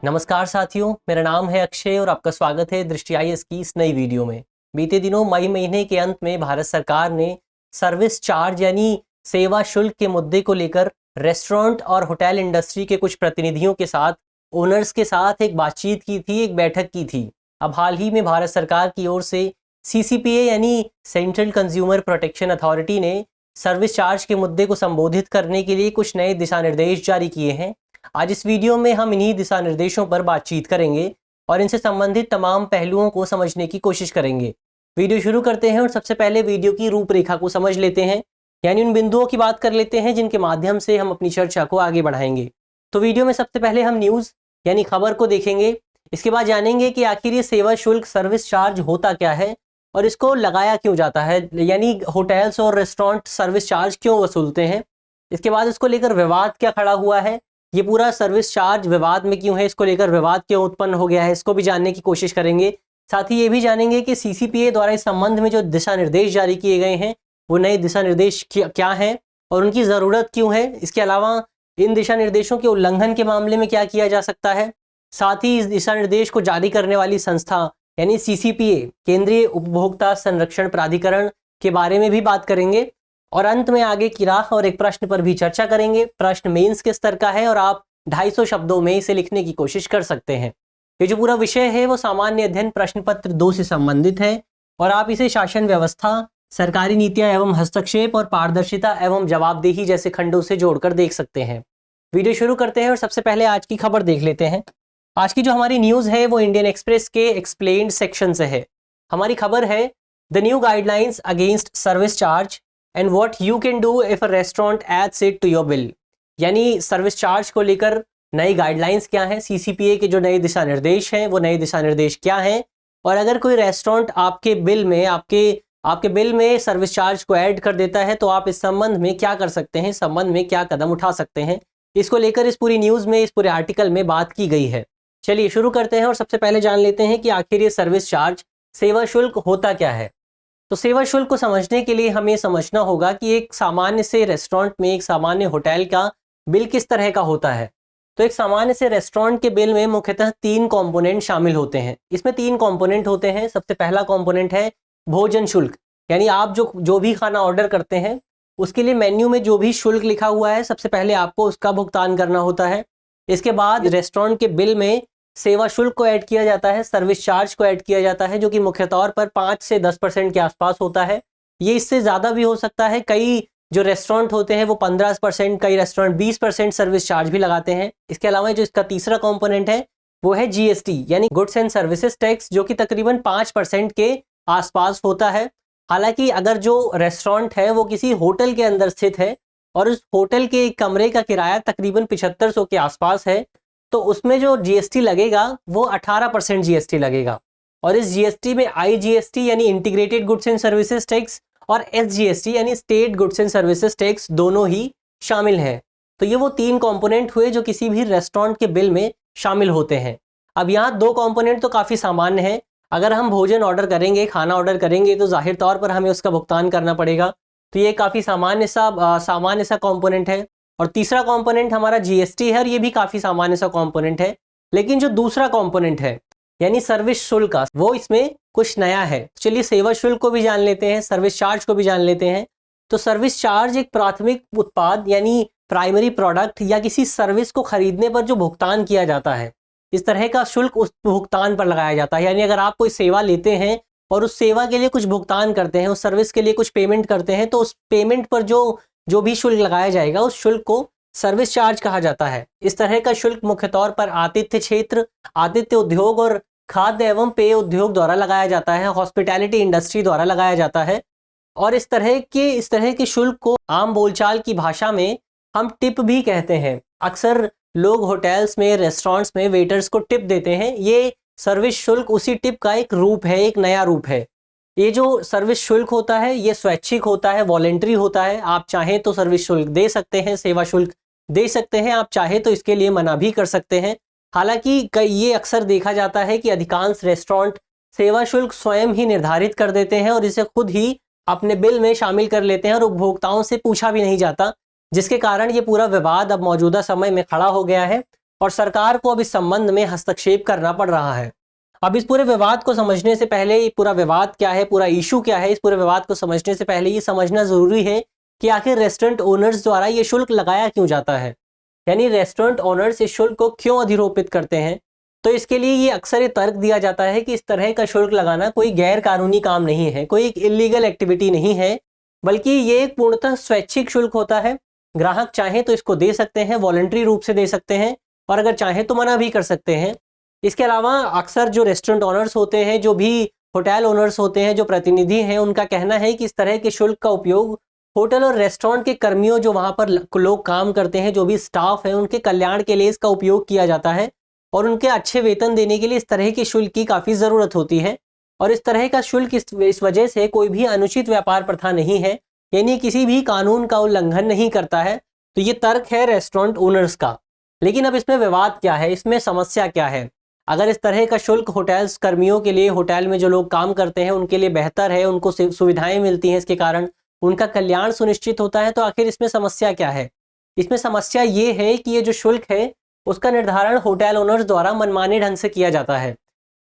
नमस्कार साथियों, मेरा नाम है अक्षय और आपका स्वागत है दृष्टि आईएएस की इस नई वीडियो में। बीते दिनों मई महीने के अंत में भारत सरकार ने सर्विस चार्ज यानी सेवा शुल्क के मुद्दे को लेकर रेस्टोरेंट और होटल इंडस्ट्री के कुछ प्रतिनिधियों के साथ, ओनर्स के साथ एक बातचीत की थी, एक बैठक की थी। अब हाल ही में भारत सरकार की ओर से CCPA यानी सेंट्रल कंज्यूमर प्रोटेक्शन अथॉरिटी ने सर्विस चार्ज के मुद्दे को संबोधित करने के लिए कुछ नए दिशा निर्देश जारी किए हैं। आज इस वीडियो में हम इन्हीं दिशा निर्देशों पर बातचीत करेंगे और इनसे संबंधित तमाम पहलुओं को समझने की कोशिश करेंगे। वीडियो शुरू करते हैं और सबसे पहले वीडियो की रूपरेखा को समझ लेते हैं, यानी उन बिंदुओं की बात कर लेते हैं जिनके माध्यम से हम अपनी चर्चा को आगे बढ़ाएंगे। तो वीडियो में सबसे पहले हम न्यूज़ यानी खबर को देखेंगे। इसके बाद जानेंगे कि आखिर ये सेवा शुल्क सर्विस चार्ज होता क्या है और इसको लगाया क्यों जाता है, यानी होटल्स और रेस्टोरेंट सर्विस चार्ज क्यों वसूलते हैं। इसके बाद इसको लेकर विवाद क्या खड़ा हुआ है, ये पूरा सर्विस चार्ज विवाद में क्यों है, इसको लेकर विवाद क्यों उत्पन्न हो गया है, इसको भी जानने की कोशिश करेंगे। साथ ही ये भी जानेंगे कि CCPA द्वारा इस संबंध में जो दिशा निर्देश जारी किए गए हैं वो नए दिशा निर्देश क्या हैं और उनकी ज़रूरत क्यों है। इसके अलावा इन दिशा निर्देशों के उल्लंघन के मामले में क्या किया जा सकता है। साथ ही इस दिशा निर्देश को जारी करने वाली संस्था यानी CCPA केंद्रीय उपभोक्ता संरक्षण प्राधिकरण के बारे में भी बात करेंगे और अंत में आगे की राह और एक प्रश्न पर भी चर्चा करेंगे। प्रश्न मेंस के स्तर का है और आप 250 शब्दों में इसे लिखने की कोशिश कर सकते हैं। ये जो पूरा विषय है वो सामान्य अध्ययन प्रश्न पत्र 2 से संबंधित है और आप इसे शासन व्यवस्था, सरकारी नीतियां एवं हस्तक्षेप और पारदर्शिता एवं जवाबदेही जैसे खंडों से जोड़कर देख सकते हैं। वीडियो शुरू करते हैं और सबसे पहले आज की खबर देख लेते हैं। आज की जो हमारी न्यूज़ है वो इंडियन एक्सप्रेस के एक्सप्लेन्ड सेक्शन से है। हमारी खबर है the new guidelines against service charge and what you can do if a restaurant adds it to your bill. यानी सर्विस चार्ज को लेकर नई गाइडलाइंस क्या हैं, CCPA के जो नए दिशा निर्देश हैं वो नए दिशा निर्देश क्या हैं, और अगर कोई रेस्टोरेंट आपके बिल में आपके बिल में सर्विस चार्ज को ऐड कर देता है तो आप इस संबंध में क्या कर सकते हैं, संबंध में क्या कदम उठा सकते हैं, इसको लेकर इस पूरी न्यूज़ में, इस पूरे आर्टिकल में बात की गई है। चलिए शुरू करते हैं और सबसे पहले जान लेते हैं कि आखिर ये सर्विस चार्ज सेवा शुल्क होता क्या है। तो सेवा शुल्क को समझने के लिए हमें समझना होगा कि एक सामान्य से रेस्टोरेंट में, एक सामान्य होटल का बिल किस तरह का होता है। तो एक सामान्य से रेस्टोरेंट के बिल में मुख्यतः 3 कंपोनेंट शामिल होते हैं। इसमें 3 कंपोनेंट होते हैं। सबसे पहला कंपोनेंट है भोजन शुल्क, यानी आप जो भी खाना ऑर्डर करते हैं उसके लिए मेन्यू में जो भी शुल्क लिखा हुआ है सबसे पहले आपको उसका भुगतान करना होता है। इसके बाद रेस्टोरेंट के बिल में सेवा शुल्क को ऐड किया जाता है, सर्विस चार्ज को ऐड किया जाता है, जो कि मुख्य तौर पर 5 से 10% के आसपास होता है। ये इससे ज़्यादा भी हो सकता है। कई जो रेस्टोरेंट होते हैं वो 15%, कई रेस्टोरेंट 20% सर्विस चार्ज भी लगाते हैं। इसके अलावा जो इसका तीसरा कंपोनेंट है वो है GST यानी गुड्स एंड सर्विसेज टैक्स, जो कि तकरीबन 5% के आसपास होता है। हालांकि अगर जो रेस्टोरेंट है वो किसी होटल के अंदर स्थित है और उस होटल के कमरे का किराया तकरीबन 7500 के आसपास है तो उसमें जो GST लगेगा वो 18% GST लगेगा। और इस GST में IGST यानी integrated goods and services tax और SGST यानी state goods and services tax दोनों ही शामिल हैं। तो ये वो 3 कंपोनेंट हुए जो किसी भी रेस्टोरेंट के बिल में शामिल होते हैं। अब यहाँ 2 कंपोनेंट तो काफ़ी सामान्य हैं। अगर हम भोजन ऑर्डर करेंगे, खाना ऑर्डर करेंगे तो जाहिर तौर पर हमें उसका भुगतान करना पड़ेगा। तो ये काफ़ी सामान्य सा कंपोनेंट है। और तीसरा कंपोनेंट हमारा GST है और ये भी काफ़ी सामान्य सा कंपोनेंट है। लेकिन जो दूसरा कंपोनेंट है यानी सर्विस शुल्क का, वो इसमें कुछ नया है। चलिए सेवा शुल्क को भी जान लेते हैं, सर्विस चार्ज को भी जान लेते हैं। तो सर्विस चार्ज एक प्राथमिक उत्पाद यानी प्राइमरी प्रोडक्ट या किसी सर्विस को खरीदने पर जो भुगतान किया जाता है, इस तरह का शुल्क उस भुगतान पर लगाया जाता है। यानी अगर आप कोई सेवा लेते हैं और उस सेवा के लिए कुछ भुगतान करते हैं, उस सर्विस के लिए कुछ पेमेंट करते हैं, तो उस पेमेंट पर जो भी शुल्क लगाया जाएगा उस शुल्क को सर्विस चार्ज कहा जाता है। इस तरह का शुल्क मुख्य तौर पर आतिथ्य क्षेत्र, आतिथ्य उद्योग और खाद्य एवं पेय उद्योग द्वारा लगाया जाता है, हॉस्पिटैलिटी इंडस्ट्री द्वारा लगाया जाता है। और इस तरह के शुल्क को आम बोलचाल की भाषा में हम टिप भी कहते हैं। अक्सर लोग होटल्स में, रेस्टोरेंट्स में वेटर्स को टिप देते हैं। ये सर्विस शुल्क उसी टिप का एक रूप है, एक नया रूप है। ये जो सर्विस शुल्क होता है ये स्वैच्छिक होता है, वॉलेंट्री होता है। आप चाहें तो सर्विस शुल्क दे सकते हैं, सेवा शुल्क दे सकते हैं, आप चाहे तो इसके लिए मना भी कर सकते हैं। हालांकि ये अक्सर देखा जाता है कि अधिकांश रेस्टोरेंट सेवा शुल्क स्वयं ही निर्धारित कर देते हैं और इसे खुद ही अपने बिल में शामिल कर लेते हैं और उपभोक्ताओं से पूछा भी नहीं जाता, जिसके कारण ये पूरा विवाद अब मौजूदा समय में खड़ा हो गया है। और सरकार को अब इस संबंध में हस्तक्षेप करना पड़ रहा है। अब इस पूरे विवाद को समझने से पहले, ये पूरा विवाद क्या है, पूरा इशू क्या है, इस पूरे विवाद को समझने से पहले ये समझना जरूरी है कि आखिर रेस्टोरेंट ओनर्स द्वारा ये शुल्क लगाया क्यों जाता है, यानी रेस्टोरेंट ओनर्स इस शुल्क को क्यों अधिरोपित करते हैं। तो इसके लिए ये अक्सर ये तर्क दिया जाता है कि इस तरह का शुल्क लगाना कोई गैर कानूनी काम नहीं है, कोई एक इलीगल एक्टिविटी नहीं है, बल्कि ये एक पूर्णतः स्वैच्छिक शुल्क होता है। ग्राहक चाहे तो इसको दे सकते हैं, वॉलंटरी रूप से दे सकते हैं, और अगर चाहे तो मना भी कर सकते हैं। इसके अलावा अक्सर जो रेस्टोरेंट ओनर्स होते हैं, जो भी होटल ओनर्स होते हैं, जो प्रतिनिधि हैं, उनका कहना है कि इस तरह के शुल्क का उपयोग होटल और रेस्टोरेंट के कर्मियों, जो वहाँ पर लोग काम करते हैं, जो भी स्टाफ है, उनके कल्याण के लिए इसका उपयोग किया जाता है और उनके अच्छे वेतन देने के लिए इस तरह के शुल्क की काफ़ी ज़रूरत होती है। और इस तरह का शुल्क इस वजह से कोई भी अनुचित व्यापार प्रथा नहीं है, यानी किसी भी कानून का उल्लंघन नहीं करता है। तो ये तर्क है रेस्टोरेंट ओनर्स का। लेकिन अब इसमें विवाद क्या है, इसमें समस्या क्या है? अगर इस तरह का शुल्क होटल्स कर्मियों के लिए, होटल में जो लोग काम करते हैं उनके लिए बेहतर है, उनको सुविधाएं मिलती हैं, इसके कारण उनका कल्याण सुनिश्चित होता है, तो आखिर इसमें समस्या क्या है? इसमें समस्या ये है कि ये जो शुल्क है उसका निर्धारण होटल ओनर्स द्वारा मनमाने ढंग से किया जाता है।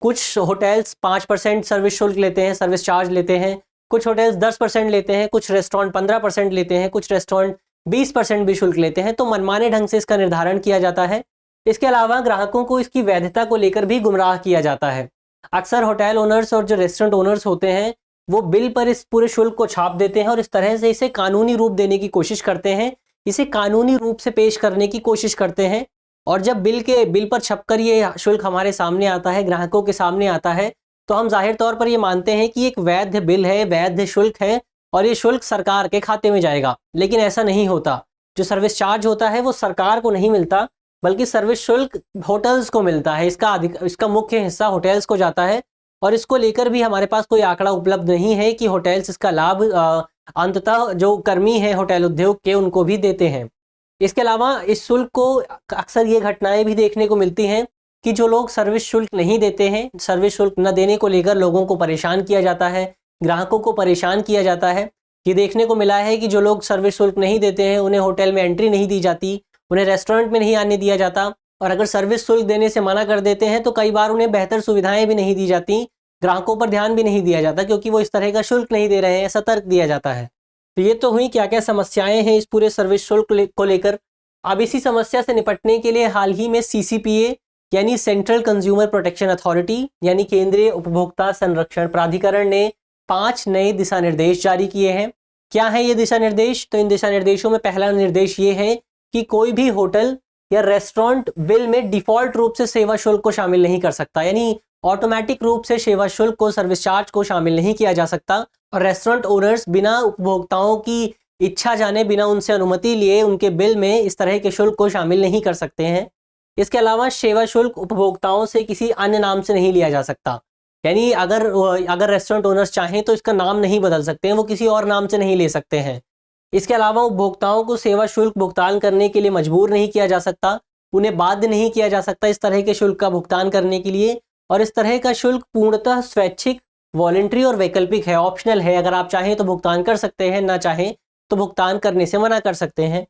कुछ होटल्स 5% सर्विस शुल्क लेते हैं, सर्विस चार्ज लेते हैं, कुछ होटल्स 10% लेते हैं, कुछ रेस्टोरेंट 15% लेते हैं, कुछ रेस्टोरेंट 20% भी शुल्क लेते हैं। तो मनमाने ढंग से इसका निर्धारण किया जाता है। इसके अलावा ग्राहकों को इसकी वैधता को लेकर भी गुमराह किया जाता है। अक्सर होटल ओनर्स और जो रेस्टोरेंट ओनर्स होते हैं वो बिल पर इस पूरे शुल्क को छाप देते हैं और इस तरह से इसे कानूनी रूप देने की कोशिश करते हैं, इसे कानूनी रूप से पेश करने की कोशिश करते हैं। और जब बिल पर छपकर ये शुल्क हमारे सामने आता है, ग्राहकों के सामने आता है, तो हम जाहिर तौर पर ये मानते हैं कि एक वैध बिल है, वैध शुल्क है और ये शुल्क सरकार के खाते में जाएगा। लेकिन ऐसा नहीं होता। जो सर्विस चार्ज होता है वो सरकार को नहीं मिलता, बल्कि सर्विस शुल्क होटल्स को मिलता है। इसका मुख्य हिस्सा होटल्स को जाता है और इसको लेकर भी हमारे पास कोई आंकड़ा उपलब्ध नहीं है कि होटल्स इसका लाभ अंततः जो कर्मी हैं होटल उद्योग के उनको भी देते हैं। इसके अलावा इस शुल्क को अक्सर ये घटनाएं भी देखने को मिलती हैं कि जो लोग सर्विस शुल्क नहीं देते हैं, सर्विस शुल्क न देने को लेकर लोगों को परेशान किया जाता है, ग्राहकों को परेशान किया जाता है। ये देखने को मिला है कि जो लोग सर्विस शुल्क नहीं देते हैं उन्हें होटल में एंट्री नहीं दी जाती, उन्हें रेस्टोरेंट में नहीं आने दिया जाता, और अगर सर्विस शुल्क देने से मना कर देते हैं तो कई बार उन्हें बेहतर सुविधाएं भी नहीं दी जाती, ग्राहकों पर ध्यान भी नहीं दिया जाता क्योंकि वो इस तरह का शुल्क नहीं दे रहे हैं, ऐसा तर्क दिया जाता है। तो ये तो हुई क्या क्या समस्याएं हैं इस पूरे सर्विस शुल्क को लेकर। अब इसी समस्या से निपटने के लिए हाल ही में CCPA यानी सेंट्रल कंज्यूमर प्रोटेक्शन अथॉरिटी यानी केंद्रीय उपभोक्ता संरक्षण प्राधिकरण ने 5 नए दिशा निर्देश जारी किए हैं। क्या है ये दिशा निर्देश? तो इन दिशा निर्देशों में पहला निर्देश ये है कि कोई भी होटल या रेस्टोरेंट बिल में डिफॉल्ट रूप से सेवा शुल्क को शामिल नहीं कर सकता, यानी ऑटोमेटिक रूप से सेवा शुल्क को, सर्विस चार्ज को शामिल नहीं किया जा सकता। और रेस्टोरेंट ओनर्स बिना उपभोक्ताओं की इच्छा जाने, बिना उनसे अनुमति लिए उनके बिल में इस तरह के शुल्क को शामिल नहीं कर सकते हैं। इसके अलावा सेवा शुल्क उपभोक्ताओं से किसी अन्य नाम से नहीं लिया जा सकता, यानी अगर रेस्टोरेंट ओनर्स चाहें तो इसका नाम नहीं बदल सकते हैं, वो किसी और नाम से नहीं ले सकते हैं। इसके अलावा उपभोक्ताओं को सेवा शुल्क भुगतान करने के लिए मजबूर नहीं किया जा सकता, उन्हें बाध्य नहीं किया जा सकता इस तरह के शुल्क का भुगतान करने के लिए। और इस तरह का शुल्क पूर्णतः स्वैच्छिक, वॉलंटरी और वैकल्पिक है, ऑप्शनल है। अगर आप चाहें तो भुगतान कर सकते हैं, ना चाहें तो भुगतान करने से मना कर सकते हैं।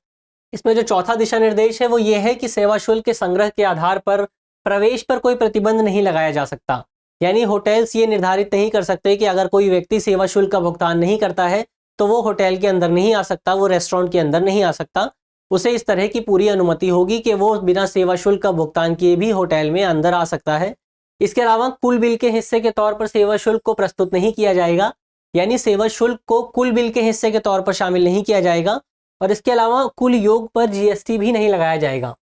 इसमें जो चौथा दिशा निर्देश है वो ये है कि सेवा शुल्क के संग्रह के आधार पर प्रवेश पर कोई प्रतिबंध नहीं लगाया जा सकता, यानी होटल्स ये निर्धारित नहीं कर सकते कि अगर कोई व्यक्ति सेवा शुल्क का भुगतान नहीं करता है तो वो होटल के अंदर नहीं आ सकता, वो रेस्टोरेंट के अंदर नहीं आ सकता। उसे इस तरह की पूरी अनुमति होगी कि वो बिना सेवा शुल्क का भुगतान किए भी होटल में अंदर आ सकता है। इसके अलावा कुल बिल के हिस्से के तौर पर सेवा शुल्क को प्रस्तुत नहीं किया जाएगा, यानी सेवा शुल्क को कुल बिल के हिस्से के तौर पर शामिल नहीं किया जाएगा। और इसके अलावा कुल योग पर GST भी नहीं लगाया जाएगा,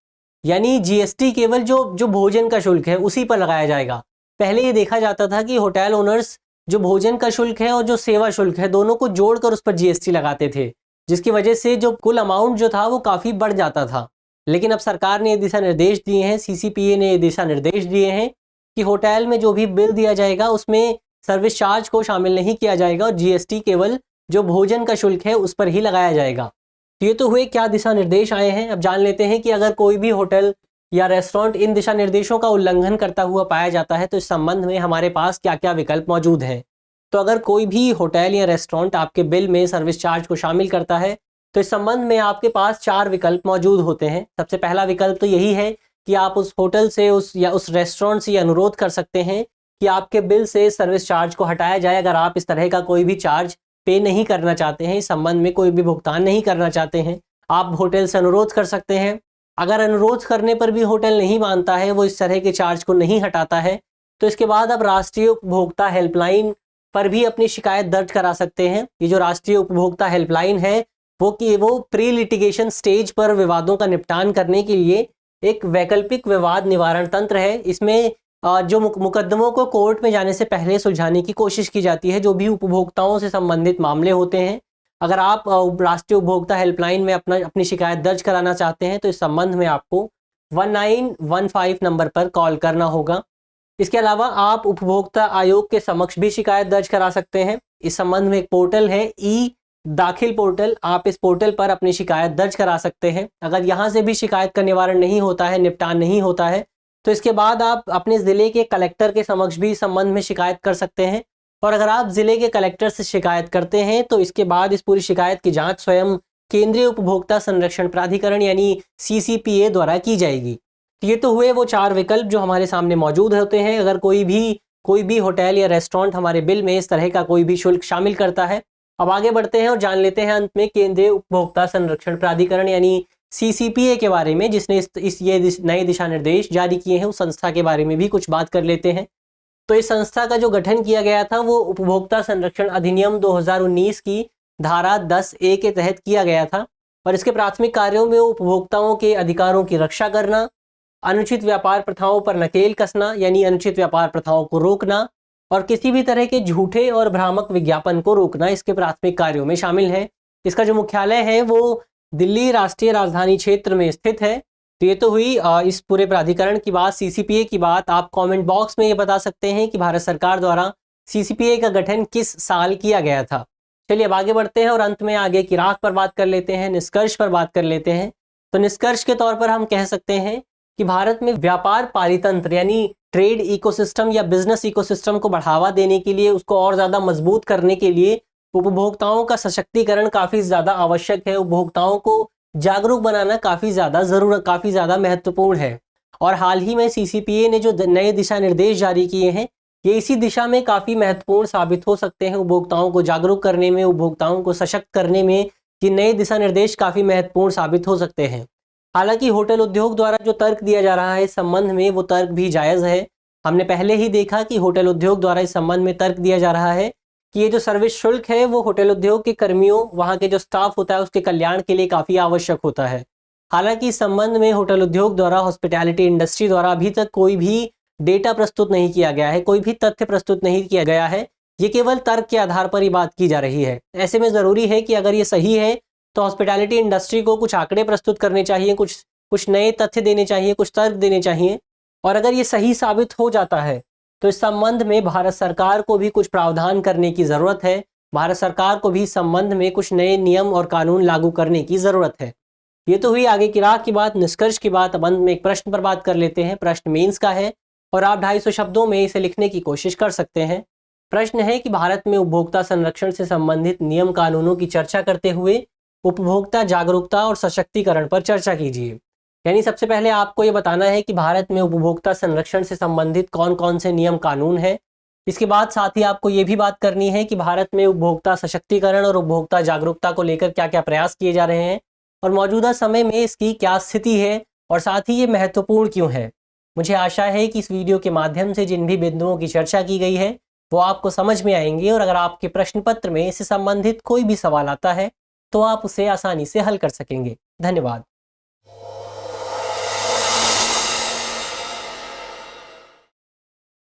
यानी GST केवल जो भोजन का शुल्क है उसी पर लगाया जाएगा। पहले ये देखा जाता था कि होटल ओनर्स जो भोजन का शुल्क है और जो सेवा शुल्क है दोनों को जोड़कर उस पर GST लगाते थे, जिसकी वजह से जो कुल अमाउंट जो था वो काफ़ी बढ़ जाता था। लेकिन अब सरकार ने ये दिशा निर्देश दिए हैं, CCPA ने ये दिशा निर्देश दिए हैं कि होटल में जो भी बिल दिया जाएगा उसमें सर्विस चार्ज को शामिल नहीं किया जाएगा और GST केवल जो भोजन का शुल्क है उस पर ही लगाया जाएगा। तो ये तो हुए क्या दिशा निर्देश आए हैं। अब जान लेते हैं कि अगर कोई भी होटल या रेस्टोरेंट इन दिशा निर्देशों का उल्लंघन करता हुआ पाया जाता है तो इस संबंध में हमारे पास क्या क्या विकल्प मौजूद हैं। तो अगर कोई भी होटल या रेस्टोरेंट आपके बिल में सर्विस चार्ज को शामिल करता है तो इस संबंध में आपके पास 4 विकल्प मौजूद होते हैं। सबसे पहला विकल्प तो यही है कि आप उस होटल से उस रेस्टोरेंट से ये अनुरोध कर सकते हैं कि आपके बिल से सर्विस चार्ज को हटाया जाए। अगर आप इस तरह का कोई भी चार्ज पे नहीं करना चाहते हैं, इस संबंध में कोई भी भुगतान नहीं करना चाहते हैं, आप होटल से अनुरोध कर सकते हैं। अगर अनुरोध करने पर भी होटल नहीं मानता है, वो इस तरह के चार्ज को नहीं हटाता है, तो इसके बाद आप राष्ट्रीय उपभोक्ता हेल्पलाइन पर भी अपनी शिकायत दर्ज करा सकते हैं। ये जो राष्ट्रीय उपभोक्ता हेल्पलाइन है वो प्री लिटिगेशन स्टेज पर विवादों का निपटान करने के लिए एक वैकल्पिक विवाद निवारण तंत्र है। इसमें जो मुकदमों को कोर्ट में जाने से पहले सुलझाने की कोशिश की जाती है, जो भी उपभोक्ताओं से संबंधित मामले होते हैं। अगर आप राष्ट्रीय उपभोक्ता हेल्पलाइन में अपनी शिकायत दर्ज कराना चाहते हैं तो इस संबंध में आपको 1915 नंबर पर कॉल करना होगा। इसके अलावा आप उपभोक्ता आयोग के समक्ष भी शिकायत दर्ज करा सकते हैं। इस संबंध में एक पोर्टल है, ई दाखिल पोर्टल, आप इस पोर्टल पर अपनी शिकायत दर्ज करा सकते हैं। अगर यहाँ से भी शिकायत का निवारण नहीं होता है, निपटान नहीं होता है, तो इसके बाद आप अपने ज़िले के कलेक्टर के समक्ष भी इस संबंध में शिकायत कर सकते हैं। और अगर आप ज़िले के कलेक्टर से शिकायत करते हैं तो इसके बाद इस पूरी शिकायत की जांच स्वयं केंद्रीय उपभोक्ता संरक्षण प्राधिकरण यानी CCPA द्वारा की जाएगी। ये तो हुए वो 4 विकल्प जो हमारे सामने मौजूद होते हैं अगर कोई भी होटल या रेस्टोरेंट हमारे बिल में इस तरह का कोई भी शुल्क शामिल करता है। अब आगे बढ़ते हैं और जान लेते हैं अंत में केंद्रीय उपभोक्ता संरक्षण प्राधिकरण यानी CCPA के बारे में, जिसने ये नए दिशा निर्देश जारी किए हैं। उस संस्था के बारे में भी कुछ बात कर लेते हैं। तो इस संस्था का जो गठन किया गया था वो उपभोक्ता संरक्षण अधिनियम 2019 की धारा 10A के तहत किया गया था और इसके प्राथमिक कार्यों में उपभोक्ताओं के अधिकारों की रक्षा करना, अनुचित व्यापार प्रथाओं पर नकेल कसना यानी अनुचित व्यापार प्रथाओं को रोकना और किसी भी तरह के झूठे और भ्रामक विज्ञापन को रोकना इसके प्राथमिक कार्यों में शामिल है। इसका जो मुख्यालय है वो दिल्ली राष्ट्रीय राजधानी क्षेत्र में स्थित है। तो ये तो हुई इस पूरे प्राधिकरण की बात, CCPA की बात। आप कमेंट बॉक्स में ये बता सकते हैं कि भारत सरकार द्वारा CCPA का गठन किस साल किया गया था। चलिए अब आगे बढ़ते हैं और अंत में आगे की राह पर बात कर लेते हैं, निष्कर्ष पर बात कर लेते हैं। तो निष्कर्ष के तौर पर हम कह सकते हैं कि भारत में व्यापार पारितंत्र यानी ट्रेड इकोसिस्टम या बिजनेस इकोसिस्टम को बढ़ावा देने के लिए, उसको और ज़्यादा मजबूत करने के लिए उपभोक्ताओं का सशक्तिकरण काफ़ी ज़्यादा आवश्यक है। उपभोक्ताओं को जागरूक बनाना काफ़ी ज़्यादा महत्वपूर्ण है। और हाल ही में CCPA ने जो नए दिशा निर्देश जारी किए हैं ये इसी दिशा में काफ़ी महत्वपूर्ण साबित हो सकते हैं। उपभोक्ताओं को जागरूक करने में, उपभोक्ताओं को सशक्त करने में ये नए दिशा निर्देश काफ़ी महत्वपूर्ण साबित हो सकते हैं। हालांकि होटल उद्योग द्वारा जो तर्क दिया जा रहा है इस संबंध में वो तर्क भी जायज़ है। हमने पहले ही देखा कि होटल उद्योग द्वारा इस संबंध में तर्क दिया जा रहा है कि ये जो सर्विस शुल्क है वो होटल उद्योग के कर्मियों, वहाँ के जो स्टाफ होता है उसके कल्याण के लिए काफ़ी आवश्यक होता है। हालांकि इस संबंध में होटल उद्योग द्वारा, हॉस्पिटैलिटी इंडस्ट्री द्वारा अभी तक कोई भी डेटा प्रस्तुत नहीं किया गया है, कोई भी तथ्य प्रस्तुत नहीं किया गया है। ये केवल तर्क के आधार पर ही बात की जा रही है। ऐसे में ज़रूरी है कि अगर ये सही है तो हॉस्पिटैलिटी इंडस्ट्री को कुछ आंकड़े प्रस्तुत करने चाहिए, कुछ नए तथ्य देने चाहिए, कुछ तर्क देने चाहिए। और अगर ये सही साबित हो जाता है तो इस संबंध में भारत सरकार को भी कुछ प्रावधान करने की ज़रूरत है। भारत सरकार को भी इस संबंध में कुछ नए नियम और कानून लागू करने की ज़रूरत है। ये तो हुई आगे की राह की बात, निष्कर्ष की बात। अब अंत में एक प्रश्न पर बात कर लेते हैं। प्रश्न मेंस का है और आप 250 शब्दों में इसे लिखने की कोशिश कर सकते हैं। प्रश्न है कि भारत में उपभोक्ता संरक्षण से संबंधित नियम कानूनों की चर्चा करते हुए उपभोक्ता जागरूकता और सशक्तिकरण पर चर्चा कीजिए। यानी सबसे पहले आपको ये बताना है कि भारत में उपभोक्ता संरक्षण से संबंधित कौन कौन से नियम कानून हैं। इसके बाद साथ ही आपको ये भी बात करनी है कि भारत में उपभोक्ता सशक्तिकरण और उपभोक्ता जागरूकता को लेकर क्या क्या प्रयास किए जा रहे हैं और मौजूदा समय में इसकी क्या स्थिति है और साथ ही ये महत्वपूर्ण क्यों है। मुझे आशा है कि इस वीडियो के माध्यम से जिन भी बिंदुओं की चर्चा की गई है वो आपको समझ में आएंगे और अगर आपके प्रश्न पत्र में इससे संबंधित कोई भी सवाल आता है तो आप उसे आसानी से हल कर सकेंगे। धन्यवाद।